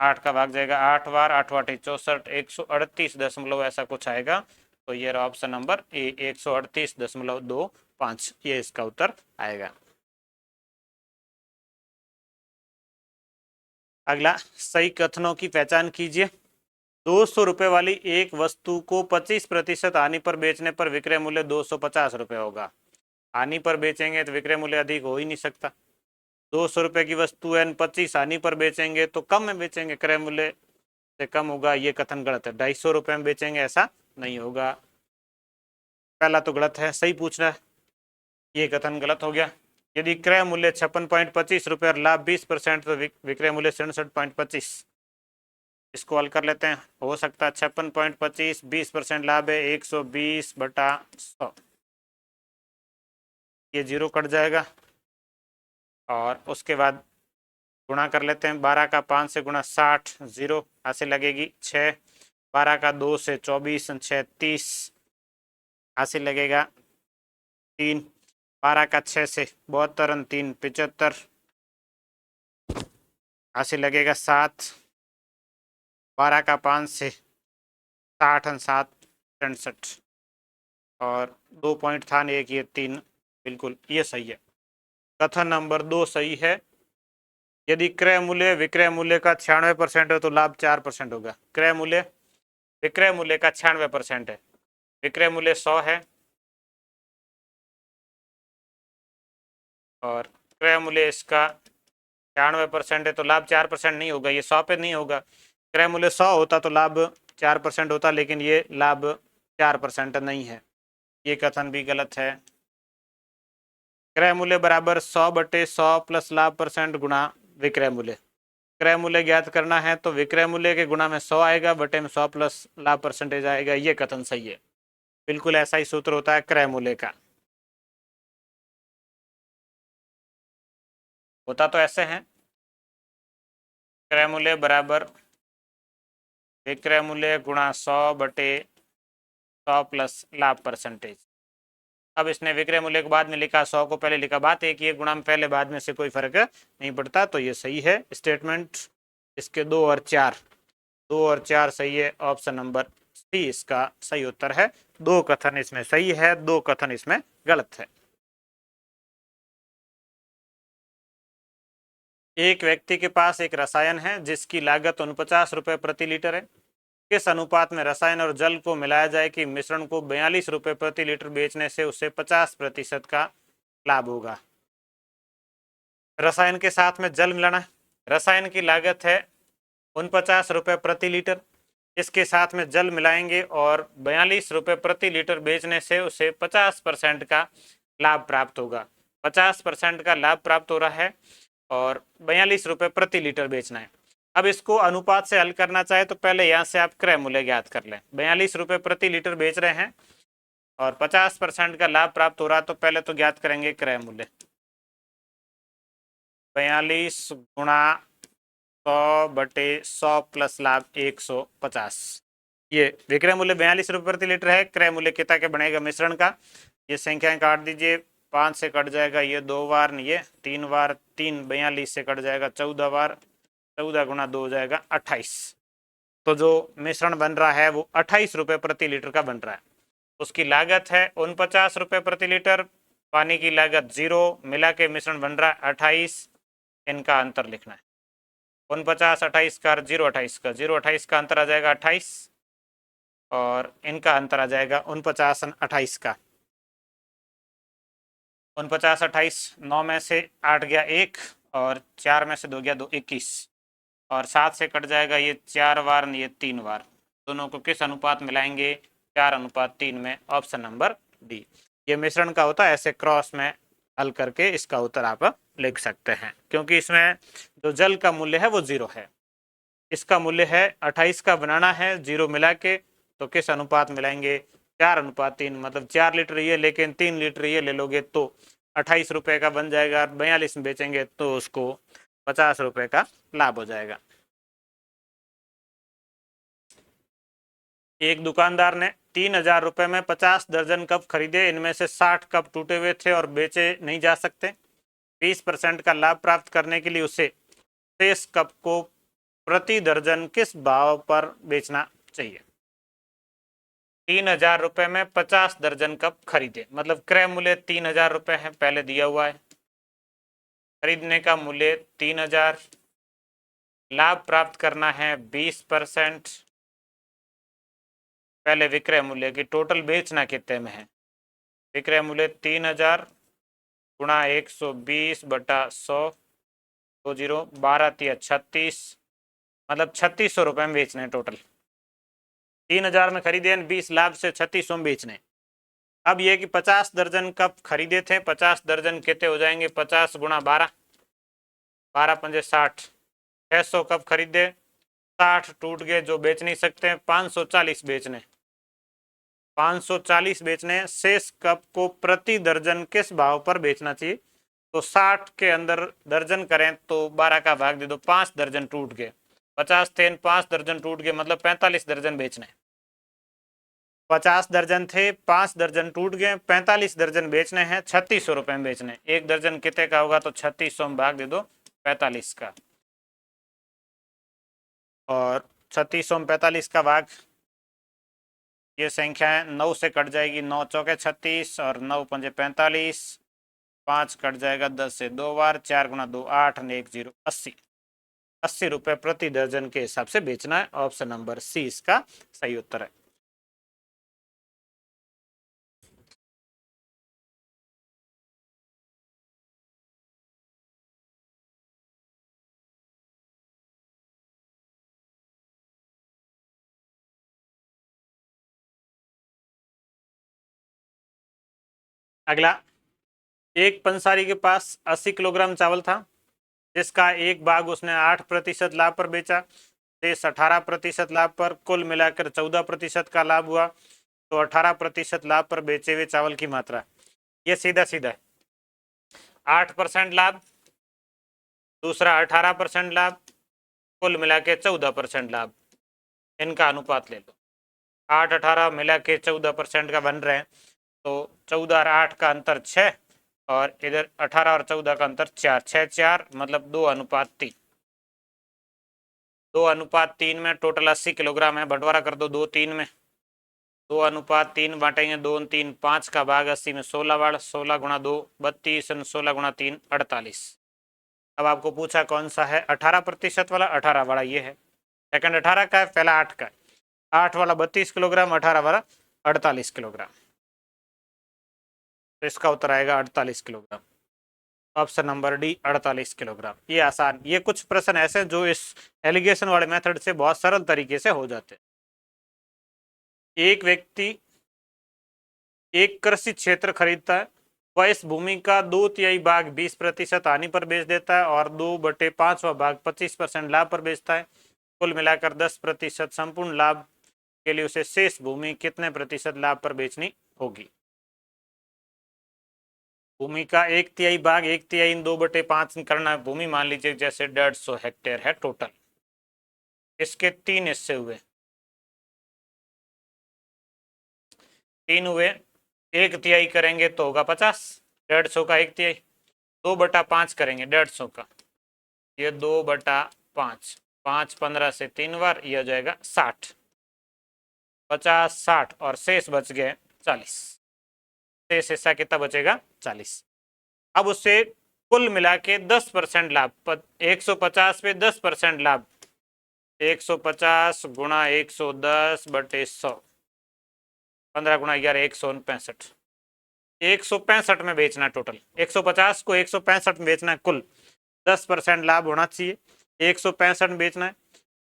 8 का भाग जाएगा 8 बार, 8 8 64, 138 दशमलव ऐसा कुछ आएगा। तो ये ऑप्शन नंबर ए 138.25, ये इसका उत्तर आएगा। अगला, सही कथनों की पहचान कीजिए। 200 रुपये वाली एक वस्तु को 25% हानि पर बेचने पर विक्रय मूल्य 250 रुपये होगा। हानि पर बेचेंगे तो विक्रय मूल्य अधिक हो ही नहीं सकता। 200 रुपये की वस्तु है, 25 हानि पर बेचेंगे तो कम में बेचेंगे, क्रय मूल्य से कम होगा, ये कथन गलत है। 250 रुपये में बेचेंगे ऐसा नहीं होगा। पहला तो गलत है, सही पूछ रहा है, ये कथन गलत हो गया। यदि क्रय मूल्य 56.25 रुपये और लाभ 20% तो विक्रय मूल्य 67.25। इसको हल कर लेते हैं, हो सकता है 56.25, 20% लाभ है 120/100, ये 0 कट जाएगा और उसके बाद गुणा कर लेते हैं। 12 का 5 से गुणा 60, 0 ऐसे लगेगी 6, 12 का 2 से 24, 6 30 ऐसे लगेगा 3, 12 का 6 से 72, 3 75 ऐसे लगेगा 7, 12 का 5 से 60, 7 67 और 2 पॉइंट था एक, ये 3, बिल्कुल ये सही है। कथन नंबर 2 सही है। यदि क्रय मूल्य विक्रय मूल्य का 96% है तो लाभ 4% होगा। क्रय मूल्य विक्रय मूल्य का 96% है, विक्रय मूल्य 100 है और क्रय मूल्य इसका 96% है तो लाभ 4% नहीं होगा, ये 100 पे नहीं होगा। क्रय मूल्य 100 होता तो लाभ 4% होता, लेकिन ये लाभ 4% नहीं है, ये कथन भी गलत है। क्रय मूल्य बराबर 100/100 प्लस लाभ % गुणा विक्रय मूल्य। क्रय मूल्य ज्ञात करना है तो विक्रय मूल्य के गुणा में 100 आएगा, बटे में 100 प्लस लाभ % आएगा, ये कथन सही है। बिल्कुल ऐसा ही सूत्र होता है क्रय मूल्य का। होता तो ऐसे है, क्रय मूल्य बराबर विक्रय मूल्य गुणा 100/100 100 प्लस लाभ परसेंटेज। अब इसने विक्रय मूल्य को बाद में लिखा, 100 को पहले लिखा, बात एक ही गुणा में पहले बाद में से कोई फर्क नहीं पड़ता, तो ये सही है स्टेटमेंट। इसके 2 और 4, 2 और 4 सही है, ऑप्शन नंबर सी इसका सही उत्तर है। 2 कथन इसमें सही है, 2 कथन इसमें गलत है। एक व्यक्ति के पास एक रसायन है जिसकी लागत 49 रुपये प्रति लीटर है। किस अनुपात में रसायन और जल को मिलाया जाए कि मिश्रण को 42 रुपये प्रति लीटर बेचने से उसे 50% का लाभ होगा। रसायन के साथ में जल मिलाना, रसायन की लागत है 49 रुपये प्रति लीटर, इसके साथ में जल मिलाएंगे और 42 रुपये प्रति लीटर बेचने से उसे 50% का लाभ प्राप्त होगा। 50% का लाभ प्राप्त हो रहा है और 42 रुपये प्रति लीटर बेचना है। अब इसको अनुपात से हल करना चाहे तो पहले यहाँ से आप क्रय मूल्य ज्ञात कर लें। 42 रुपये प्रति लीटर बेच रहे हैं और 50% का लाभ प्राप्त हो रहा है, तो पहले तो ज्ञात करेंगे क्रय मूल्य। 42 गुणा 100/100 प्लस लाभ 150। ये विक्रय मूल्य 42 रुपये प्रति लीटर है, क्रय मूल्य कितना के बनेगा मिश्रण का। ये संख्याएं काट दीजिए, 5 से कट जाएगा ये 2 बार, ये 3 बार, 3 42 से कट जाएगा 14 बार, 14 गुणा 2 हो जाएगा 28। तो जो मिश्रण बन रहा है वो 28 रुपये प्रति लीटर का बन रहा है। उसकी लागत है 49 रुपये प्रति लीटर, पानी की लागत 0, मिला के मिश्रण बन रहा है 28। इनका अंतर लिखना है, 49 28 का 0 28 का, 0 28 का अंतर आ जाएगा 28 और इनका अंतर आ जाएगा 49 28 का। 49 28, 9 में से 8 गया 1 और 4 में से 2 गया 2, 21 और 7 से कट जाएगा ये 4 बार, ये 3 बार। दोनों को किस अनुपात मिलाएंगे, 4:3 में, ऑप्शन नंबर डी। ये मिश्रण का होता है, ऐसे क्रॉस में हल करके इसका उत्तर आप लिख सकते हैं, क्योंकि इसमें जो जल का मूल्य है वो 0 है, इसका मूल्य है 28 का बनाना है, 0 मिला के, तो किस अनुपात मिलाएंगे, 4:3, मतलब 4 लीटर ये लेकिन 3 लीटर ये ले लोगे तो 28 रुपये का बन जाएगा। 42 में बेचेंगे तो उसको 50 रुपये का लाभ हो जाएगा। एक दुकानदार ने 3000 रुपये में 50 दर्जन कप खरीदे, इनमें से 60 कप टूटे हुए थे और बेचे नहीं जा सकते। 20% का लाभ प्राप्त करने के लिए उसे शेष कप को प्रति दर्जन किस भाव पर बेचना चाहिए। 3000 रुपये में 50 दर्जन कप खरीदे, मतलब क्रय मूल्य 3000 रुपये है, पहले दिया हुआ है, खरीदने का मूल्य 3000, लाभ प्राप्त करना है 20%, पहले विक्रय मूल्य की, टोटल बेचना कितने में है, विक्रय मूल्य 3000 गुणा 120/100, 20 12 36, मतलब 3600 रुपये में बेचने टोटल। 3000 में खरीदे, 20 लाभ से 3600 में बेचने। अब ये कि 50 दर्जन कप खरीदे थे, 50 दर्जन कितने हो जाएंगे, 50 गुणा 12, 12 पंजे 60, 600 कप खरीदे, 60 टूट गए जो बेच नहीं सकते हैं, 540 बेचने, 540 बेचने। शेष कप को प्रति दर्जन किस भाव पर बेचना चाहिए, तो 60 के अंदर दर्जन करें तो 12 का भाग दे दो, 5 दर्जन टूट गए, 50 थे 5 दर्जन टूट गए, मतलब 45 दर्जन बेचने। 50 दर्जन थे, 5 दर्जन टूट गए, 45 दर्जन बेचने हैं, 3600 रुपये में बेचने। एक दर्जन कितने का होगा, तो 3600 में भाग दे दो 45 का, और 3600 में 45 का भाग, ये संख्या 9 से कट जाएगी, 9 चौके 36 और 9 पंजे 45, 5 कट जाएगा 10 से 2 बार, 4 गुणा 2 8 और 1 0 80, 80 रुपये प्रति दर्जन के हिसाब से बेचना है। ऑप्शन नंबर सी इसका सही उत्तर है। अगला, एक पंसारी के पास 80 किलोग्राम चावल था, जिसका एक भाग उसने 8% लाभ पर बेचा, शेष 18% लाभ पर, कुल मिलाकर 14% का लाभ हुआ। तो 18% लाभ पर बेचे हुए चावल की मात्रा, ये सीधा सीधा है, 8% लाभ, दूसरा 18% लाभ, कुल मिला के 14% लाभ, इनका अनुपात ले लो। 8 18 मिला के 14% का बन रहे हैं, तो 14 और 8 का अंतर 6 और इधर 18 और 14 का अंतर 4, 6 4 मतलब 2:3। 2:3 में टोटल 80 किलोग्राम है। बंटवारा कर दो 2 3 में। 2:3 बांटेंगे, 2 3 5 का भाग 80 में 16 वाड़, 16 गुणा 2 32 और 16 गुणा 3 48। अब आपको पूछा कौन सा है 18% वाला। 18 वाला ये है। सेकंड 18 का है, पहला 8 का है। 8 वाला 32 किलोग्राम, 18 वाला 48 किलोग्राम। तो इसका उत्तर आएगा 48 kilogram. Option number D 48 kilogram. ये आसान, ये कुछ प्रश्न ऐसे जो इस एलिगेशन वाले मेथड से बहुत सरल तरीके से हो जाते हैं। एक व्यक्ति एक कृषि क्षेत्र खरीदता है, वह इस भूमि का 2/3 भाग 20% हानि पर बेच देता है और 2/5वां भाग 25% लाभ पर बेचता है। कुल मिलाकर 10% संपूर्ण लाभ के लिए उसे शेष भूमि कितने प्रतिशत लाभ पर बेचनी होगी। भूमि का 1/3 भाग 1/3 2/5 करना है। भूमि मान लीजिए जैसे 150 हेक्टेयर है टोटल, इसके 3 हिस्से हुए, 3 हुए, 1/3 करेंगे तो होगा 50। 150 का 1/3, 2/5 करेंगे 150 का, ये 2/5, 5 15 से 3 बार, ये हो जाएगा 60। 50 60 और शेष बच गए 40। शेष हिस्सा कितना बचेगा 40। अब उससे कुल मिला के 10% लाभ, 150 पे 10% लाभ, 150 गुणा 110/100, 15 गुणा 11 165। 165 में बेचना टोटल, 150 को 165 में बेचना है कुल, 10% लाभ होना चाहिए, 165 में बेचना है।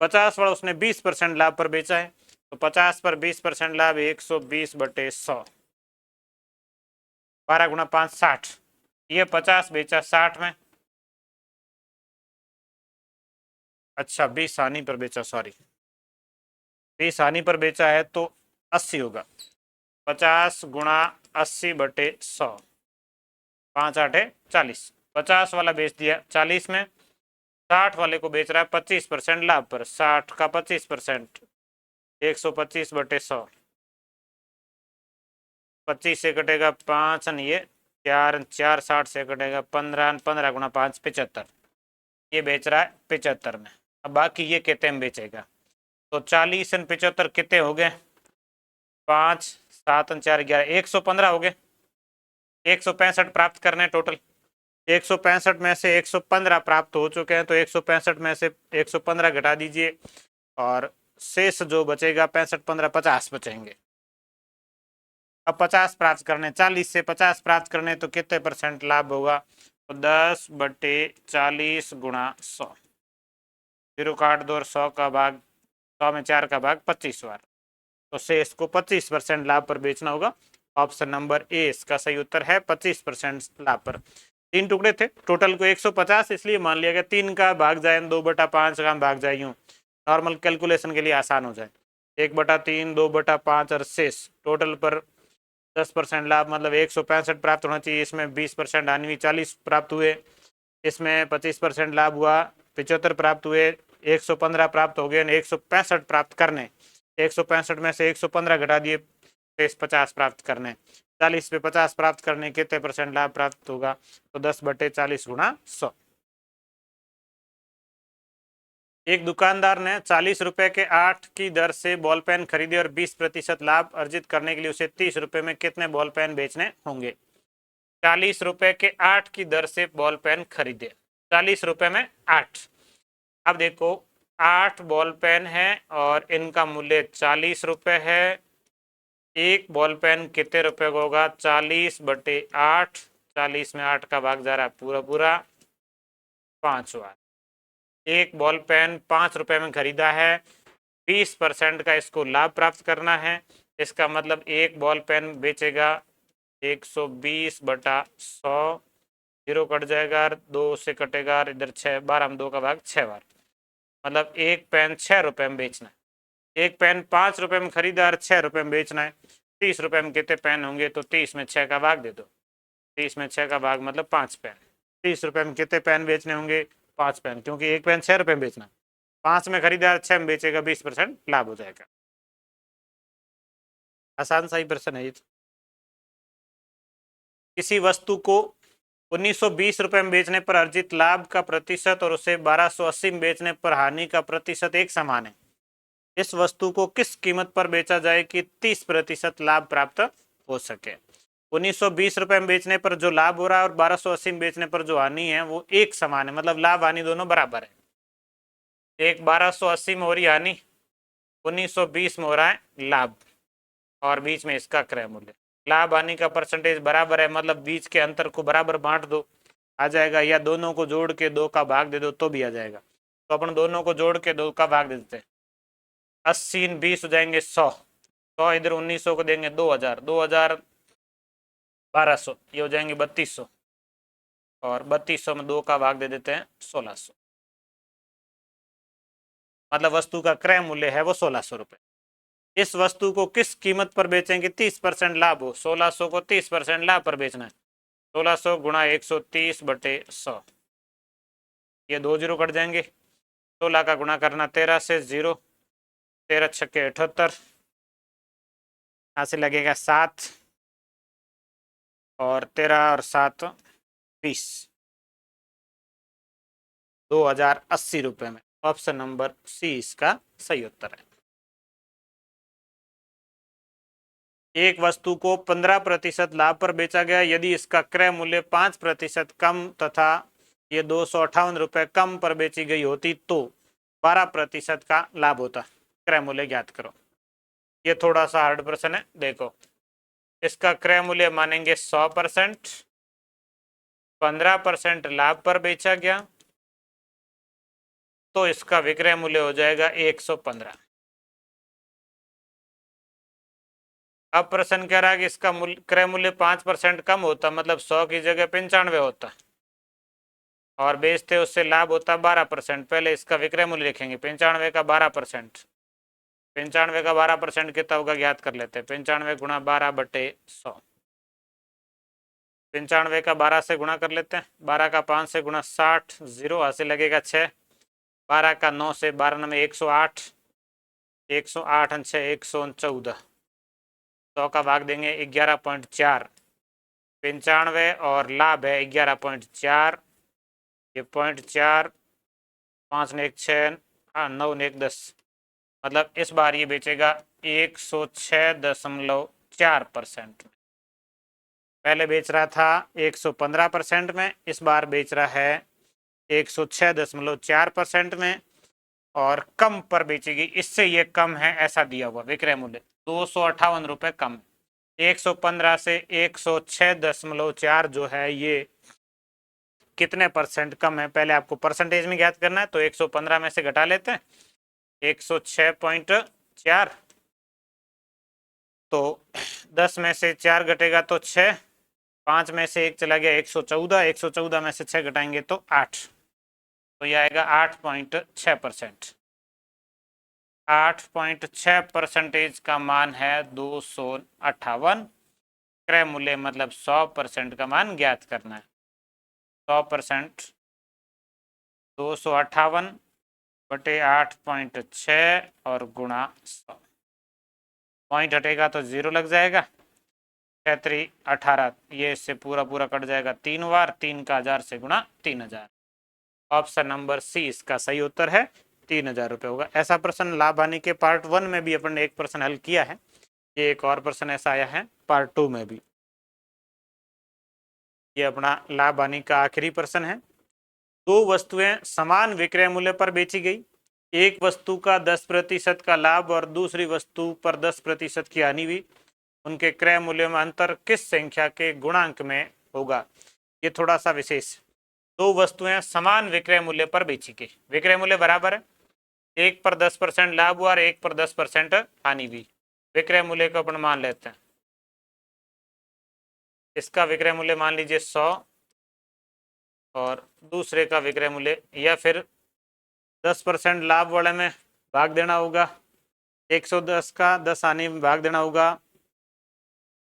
50 वाला उसने 20% लाभ पर बेचा है, तो 50 पर 20% लाभ 120/100, 12 गुणा 5 60। ये 50 बेचा 60 में, अच्छा 20 हानि पर बेचा, सॉरी 20 हानि पर बेचा है तो 80 होगा। 50 गुणा 80/100, 5 8 40। 50 वाला बेच दिया 40 में, 60 वाले को बेच रहा है 25% लाभ पर, 60 का 25%, 125/100, 25 से कटेगा 5 ये 4 4 60 से कटेगा 15, 15 गुणा 5 75। ये बेच रहा है 75 में। अब बाकी ये कितने में बेचेगा, तो 40 और 75 कितने हो गए, 5 7 4 11, 115 हो गए। 165 प्राप्त करने टोटल, 165 में से 115 प्राप्त हो चुके हैं, तो 165 में से 115 घटा दीजिए और शेष जो बचेगा 65 15 50 बचेंगे। अब 50 प्राप्त करने, 40 से 50 प्राप्त करने तो कितने % लाभ होगा, तो 10/40 गुणा 100, 0 काट दो और 100 का भाग, 100 में 4 का भाग 25 बार, तो शेष को 25% लाभ पर बेचना होगा। ऑप्शन नंबर ए इसका सही उत्तर है, 25% लाभ पर। 3 टुकड़े थे, टोटल को 150 इसलिए मान लिया गया, 3 का भाग जाए 2/5 का भाग जाए, यूँ नॉर्मल कैलकुलेशन के लिए आसान हो जाए। 1/3 2/5 और शेष टोटल पर 10% लाभ, मतलब 165 प्राप्त होना चाहिए, इसमें 20% हानि, 40 प्राप्त हुए, इसमें 25% लाभ हुआ, 75 प्राप्त हुए, 115 प्राप्त हो गए, 165 प्राप्त करने, 165 में से 115 घटा दिए, शेष 50 प्राप्त करने, 40 पे 50 प्राप्त करने कितने % लाभ प्राप्त होगा, तो 10/40 गुणा 100। एक दुकानदार ने 40 रुपए के 8 की दर से बॉल पेन खरीदे और 20% लाभ अर्जित करने के लिए उसे 30 रुपए में कितने बॉल पेन बेचने होंगे। 40 रुपए के 8 की दर से बॉल पेन खरीदे, 40 रुपए में 8। अब देखो 8 बॉल पेन है और इनका मूल्य 40 रुपए है। एक बॉल पेन कितने रुपए का होगा, 40/8, 40 में 8 का भाग जा रहा है पूरा पूरा 5 बार। एक बॉल पेन 5 रुपए में खरीदा है, 20% का इसको लाभ प्राप्त करना है, इसका मतलब एक बॉल पेन बेचेगा 120/100, 0 कट जाएगा, 2 से कटेगा, इधर 6 12 में 2 का भाग 6 बार, मतलब एक पेन 6 रुपए में बेचना है। एक पेन 5 रुपए में खरीदा और 6 रुपए में बेचना है, 30 रुपए में कितने पेन होंगे, तो 30 में 6 का भाग दे दो, 30 में 6 का भाग मतलब 5 पेन। 30 रुपए में कितने पेन बेचने होंगे, 5 पेन, क्योंकि एक पेन 6 रुपए में बेचना, 5 में खरीदा और 6 में बेचेगा, 20% लाभ हो जाएगा। आसान सा ही प्रश्न है ये तो। किसी वस्तु को 1920 में बेचने पर अर्जित लाभ का प्रतिशत और उसे 1280 में बेचने पर हानि का प्रतिशत एक समान है। इस वस्तु को किस कीमत पर बेचा जाए कि 30% लाभ प्राप्त हो सके। 1920 में बेचने पर जो लाभ हो रहा है और 1280 में बेचने पर जो हानि है वो एक समान है, मतलब लाभ हानि दोनों बराबर है। एक 1280 में हो रही हानि, 1920 में हो रहा है लाभ, और बीच में इसका क्रय मूल्य। लाभ हानि का परसेंटेज बराबर है, मतलब बीच के अंतर को बराबर बांट दो, आ जाएगा, या दोनों को जोड़ के 2 का भाग दे दो तो भी आ जाएगा। तो अपन दोनों को जोड़ के 2 का भाग दे देते हैं। 80 20 हो जाएंगे 100, 100 इधर 1900 को देंगे 2000, 2000 1200, ये हो जाएंगे 3200, और 3200 में 2 का भाग दे देते हैं 1600, मतलब वस्तु का क्रय मूल्य है वो 1600 रुपये। इस वस्तु को किस कीमत पर बेचेंगे 30% लाभ हो। 1600 को 30% लाभ पर बेचना है। 1600 गुणा 130/100, ये 2 जीरो कट जाएंगे। 16 का गुणा करना 13 से, 0, 13 छक्के 78, यहाँ से लगेगा 7, और 13 और 7 20, 2080 रुपये में। ऑप्शन नंबर सी इसका सही उत्तर है। एक वस्तु को 15% लाभ पर बेचा गया, यदि इसका क्रय मूल्य 5% कम तथा ये 258 रुपये कम पर बेची गई होती तो 12% का लाभ होता। क्रय मूल्य ज्ञात करो। ये थोड़ा सा हार्ड प्रश्न है, देखो। इसका क्रय मूल्य मानेंगे 100%, 15% लाभ पर बेचा गया तो इसका विक्रय मूल्य हो जाएगा 115। अब प्रश्न कह रहा है कि इसका क्रय मूल्य 5% कम होता, मतलब 100 की जगह 95 होता, और बेचते उससे लाभ होता 12%। पहले इसका विक्रय मूल्य लिखेंगे, 95 का 12%, 95 का 12% कितना होगा ज्ञात कर लेते हैं। 95 गुणा 12/100, 95 का 12 से गुणा कर लेते हैं। 12 का 5 से गुणा 60, 0 हासिल लगेगा 6, 12 का 9 से, 12 में 108, 108 6 114, 100 का भाग देंगे 11.4, 95 और लाभ है 11.4, ये 0.4, 5 ने 1 6, 9 ने 1 10, मतलब इस बार ये बेचेगा 106.4% में। पहले बेच रहा था 115% में, इस बार बेच रहा है 106.4% में, और कम पर बेचेगी, इससे ये कम है ऐसा दिया हुआ विक्रय मूल्य 258 रुपये कम। 115 से 106.4 जो है ये कितने परसेंट कम है, पहले आपको परसेंटेज में ज्ञात करना है। तो 115 में से घटा लेते हैं 106.4, तो 10 में से 4 घटेगा तो 6, 5 में से 1 चला गया 114, 114 में से 6 घटाएंगे तो 8, तो यह आएगा 8.6%। 8.6% का मान है 258। क्रय मूल्य मतलब 100% का मान ज्ञात करना है। 100% 258/8.6 और गुणा 100, पॉइंट हटेगा तो 0 लग जाएगा। 6 18, ये इससे पूरा पूरा कट जाएगा 3 बार, 3 का 1000 से गुणा 3000। ऑप्शन नंबर सी इसका सही उत्तर है, 3000 रुपये होगा। ऐसा प्रश्न लाभ हानि के पार्ट 1 में भी अपन ने एक प्रश्न हल किया है, ये एक और प्रश्न ऐसा आया है पार्ट 2 में भी। ये अपना लाभ हानि का आखिरी प्रश्न है। दो वस्तुएं समान विक्रय मूल्य पर बेची गई, एक वस्तु का 10% का लाभ और दूसरी वस्तु पर 10% की हानि हुई, उनके क्रय मूल्य में अंतर किस संख्या के गुणांक में होगा। ये थोड़ा सा विशेष। दो वस्तुएं समान विक्रय मूल्य पर बेची गई, विक्रय मूल्य बराबर है, एक पर 10% लाभ हुआ और एक पर 10% हानि हुई। विक्रय मूल्य को अपन मान लेते हैं, इसका विक्रय मूल्य मान लीजिए 100 और दूसरे का विक्रय मूल्य, या फिर 10% लाभ वाले में भाग देना होगा, 110 का 10 हानि में भाग देना होगा।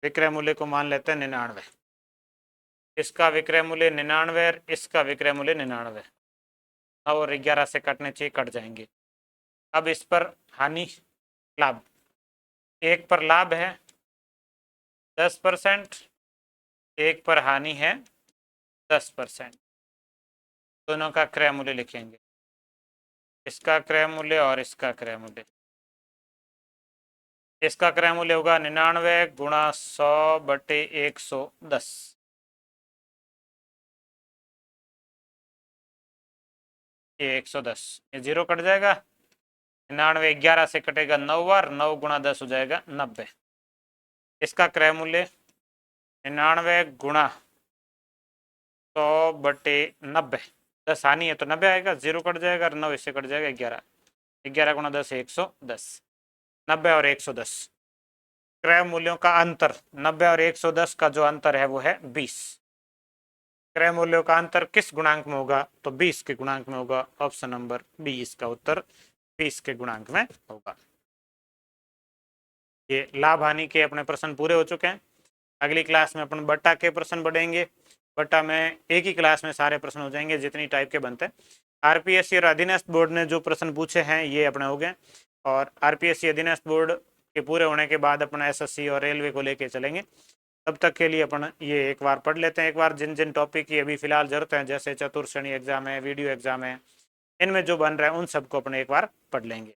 विक्रय मूल्य को मान लेते हैं 99, इसका विक्रय मूल्य 99, इसका विक्रय मूल्य 99, और 11 से कटने चाहिए, कट जाएंगे। अब इस पर हानि लाभ, एक पर लाभ है 10%, एक पर हानि है 10%। दोनों का क्रय मूल्य लिखेंगे, इसका क्रय मूल्य और इसका क्रय मूल्य। इसका क्रय मूल्य होगा 99 गुणा 100/110। ये 110, ये 0 कट जाएगा। 99 11 से कटेगा 9 बार, 9 गुणा 10 हो जाएगा 90। इसका क्रय मूल्य 99 गुणा 100/90। 10 हानि है तो 90 आएगा, 0 कट जाएगा, 9 इससे कट जाएगा 11। 11 गुणा 10 110। 90 और 110 क्रय मूल्यों का अंतर, 90 और 110 का जो अंतर है वो है 20। क्रय मूल्यों का अंतर किस गुणांक में होगा? तो 20 के गुणांक में होगा। ऑप्शन नंबर बी इसका उत्तर 20 के गुणांक में होगा। ये लाभ हानि के अपने प्रश्न पूरे हो चुके हैं। अगली क्लास में अपन बट्टा के प्रश्न बढ़ेंगे। बट्टा में एक ही क्लास में सारे प्रश्न हो जाएंगे जितनी टाइप के बनते हैं। आरपीएससी और अधीनस्थ बोर्ड ने जो प्रश्न पूछे हैं ये अपने हो गए, और आरपीएससी अधीनस्थ बोर्ड के पूरे होने के बाद अपना एसएससी और रेलवे को लेके चलेंगे। तब तक के लिए अपन ये एक बार पढ़ लेते हैं। एक बार जिन जिन टॉपिक की अभी फिलहाल जरूरत है, जैसे चतुर्थ श्रेणी एग्जाम है, वीडियो एग्जाम है, इनमें जो बन रहा है उन सबको अपन एक बार पढ़ लेंगे।